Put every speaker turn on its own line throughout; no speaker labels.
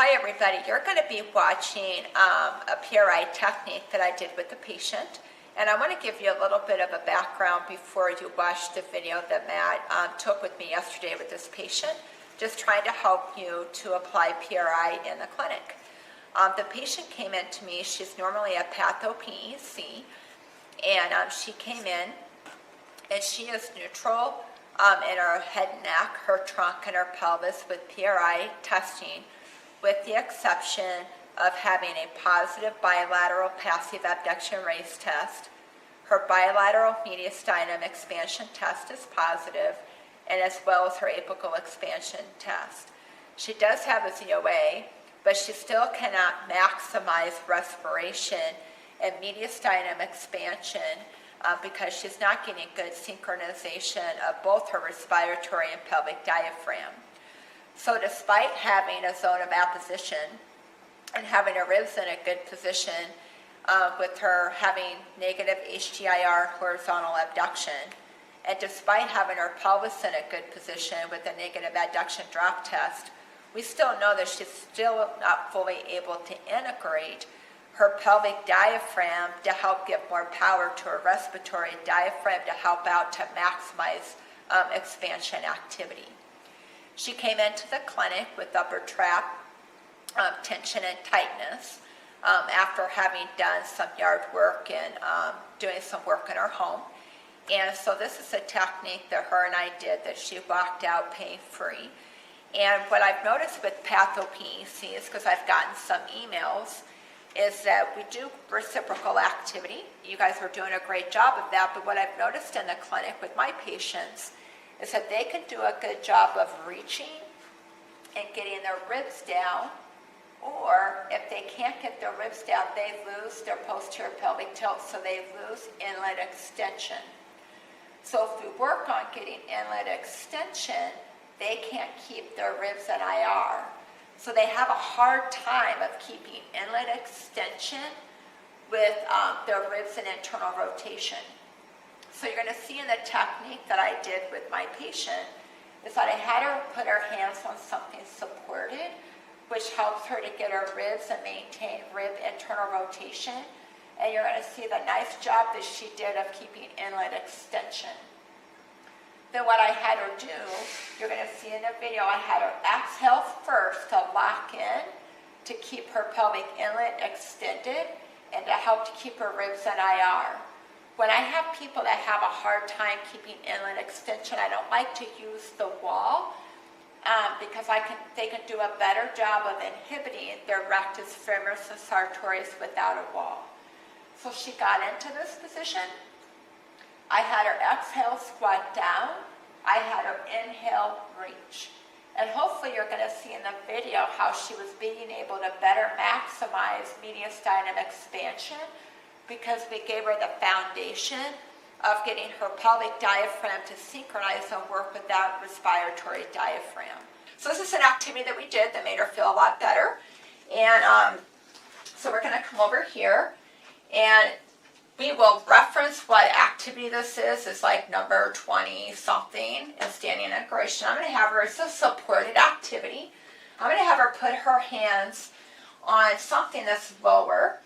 Hi everybody, you're going to be watching a PRI technique that I did with the patient, and I want to give you a little bit of a background before you watch the video that Matt took with me yesterday with this patient, just trying to help you to apply PRI in the clinic. The patient came in to me. She's normally a patho PEC, and she came in and she is neutral in her head and neck, her trunk, and her pelvis with PRI testing, with the exception of having a positive bilateral passive abduction raise test. Her bilateral mediastinum expansion test is positive, and as well as her apical expansion test. She does have a ZOA, but she still cannot maximize respiration and mediastinum expansion because she's not getting good synchronization of both her respiratory and pelvic diaphragm. So despite having a zone of apposition and having her ribs in a good position, with her having negative HGIR and horizontal abduction, and despite having her pelvis in a good position with a negative adduction drop test, we still know that she's still not fully able to integrate her pelvic diaphragm to help give more power to her respiratory diaphragm to help out to maximize expansion activity. She came into the clinic with upper trap tension and tightness after having done some yard work and doing some work in her home. And so this is a technique that her and I did that she walked out pain-free. And what I've noticed with patho PECs, because I've gotten some emails, is that we do reciprocal activity. You guys are doing a great job of that, but what I've noticed in the clinic with my patients is that they can do a good job of reaching and getting their ribs down, or if they can't get their ribs down, they lose their posterior pelvic tilt, so they lose inlet extension. So if we work on getting inlet extension, they can't keep their ribs in IR. So they have a hard time of keeping inlet extension with their ribs in internal rotation. So you're going to see in the technique that I did with my patient is that I had her put her hands on something supported, which helps her to get her ribs and maintain rib internal rotation. And you're going to see the nice job that she did of keeping inlet extension. Then what I had her do, you're going to see in the video, I had her exhale first to lock in, to keep her pelvic inlet extended, and to help to keep her ribs in IR. When I have people that have a hard time keeping inlet extension, I don't like to use the wall because they can do a better job of inhibiting their rectus femoris and sartorius without a wall. So she got into this position. I had her exhale squat down. I had her inhale reach. And hopefully you're going to see in the video how she was being able to better maximize mediastinum expansion, because we gave her the foundation of getting her pelvic diaphragm to synchronize and work with that respiratory diaphragm. So this is an activity that we did that made her feel a lot better. And so we're going to come over here, and we will reference what activity this is. It's like number 20 something in standing integration. I'm going to have her, it's a supported activity. I'm going to have her put her hands on something that's lower.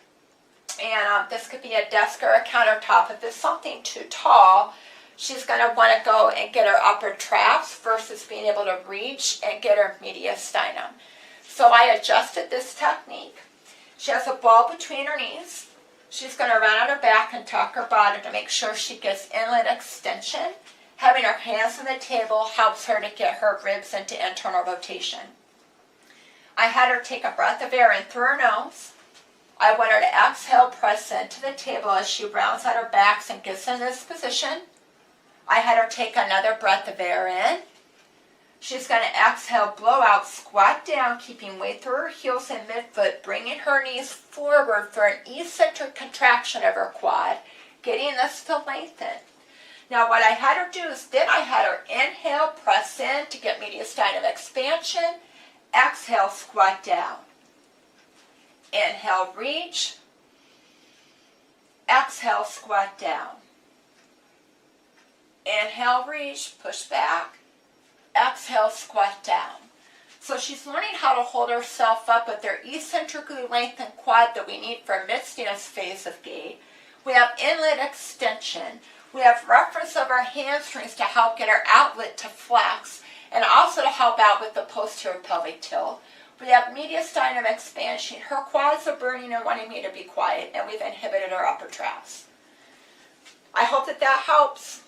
And this could be a desk or a countertop. If it's something too tall, she's going to want to go and get her upper traps versus being able to reach and get her mediastinum. So I adjusted this technique. She has a ball between her knees. She's going to run on her back and tuck her bottom to make sure she gets inlet extension. Having her hands on the table helps her to get her ribs into internal rotation. I had her take a breath of air in through her nose. I want her to exhale, press into the table as she rounds out her backs and gets in this position. I had her take another breath of air in. She's going to exhale, blow out, squat down, keeping weight through her heels and midfoot, bringing her knees forward for an eccentric contraction of her quad, getting this to lengthen. Now what I had her do is then I had her inhale, press in to get mediastinum expansion, exhale, squat down. Inhale, reach. Exhale, squat down. Inhale, reach, push back. Exhale, squat down. So she's learning how to hold herself up with their eccentrically lengthened quad that we need for mid-stance phase of gait. We have inlet extension. We have reference of our hamstrings to help get our outlet to flex and also to help out with the posterior pelvic tilt. We have mediastinum expansion. Her quads are burning and wanting me to be quiet, and we've inhibited her upper traps. I hope that helps.